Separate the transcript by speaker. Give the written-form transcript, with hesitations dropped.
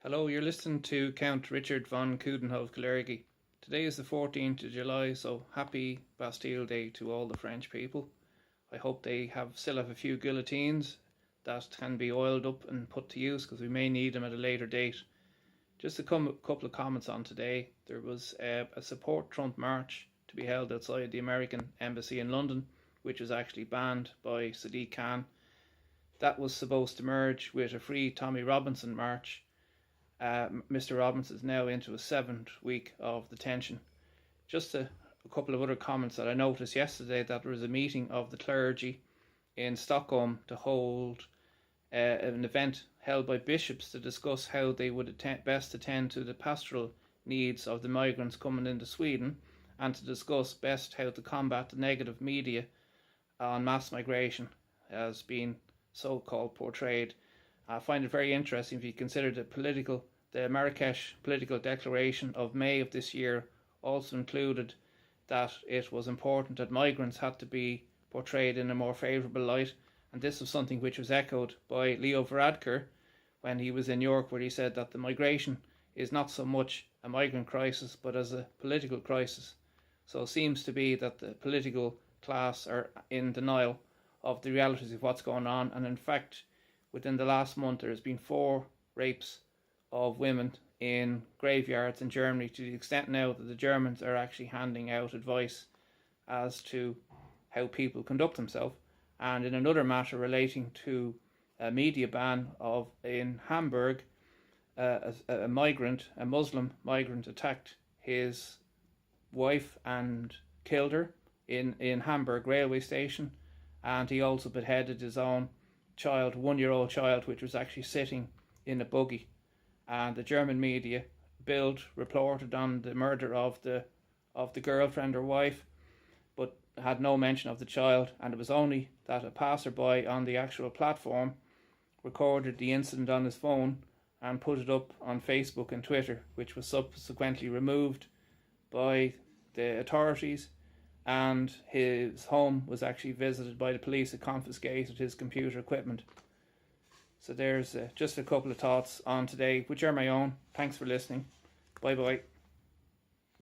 Speaker 1: Hello, you're listening to Count Richard Von Coudenhove kalergi. Today is the 14th of July, so happy Bastille Day to all the French people. I hope they still have a few guillotines that can be oiled up and put to use, because we may need them at a later date. Just a couple of comments on today. There was a support Trump march to be held outside the American embassy in London, which was actually banned by Sadiq Khan. That was supposed to merge with a Free Tommy Robinson march. Mr. Robinson is now into his 7th week of detention. Just a couple of other comments that I noticed yesterday, that there was a meeting of the clergy in Stockholm to hold an event held by bishops to discuss how they would best attend to the pastoral needs of the migrants coming into Sweden, and to discuss best how to combat the negative media on mass migration as being so-called portrayed. I find it very interesting if you consider the Marrakesh political declaration of May of this year also included that it was important that migrants had to be portrayed in a more favourable light, and this was something which was echoed by Leo Varadkar when he was in York, where he said that the migration is not so much a migrant crisis but as a political crisis. So it seems to be that the political class are in denial of the realities of what's going on, and in fact within the last month there has been 4 rapes of women in graveyards in Germany, to the extent now that the Germans are actually handing out advice as to how people conduct themselves. And in another matter relating to a media ban in Hamburg, a Muslim migrant attacked his wife and killed her in Hamburg railway station, and he also beheaded his own child, 1-year-old child, which was actually sitting in a buggy. And the German media, Bild, reported on the murder of the girlfriend or wife, but had no mention of the child. And it was only that a passerby on the actual platform recorded the incident on his phone and put it up on Facebook and Twitter, which was subsequently removed by the authorities, and his home was actually visited by the police who confiscated his computer equipment. So there's just a couple of thoughts on today, which are my own. Thanks for listening. Bye bye.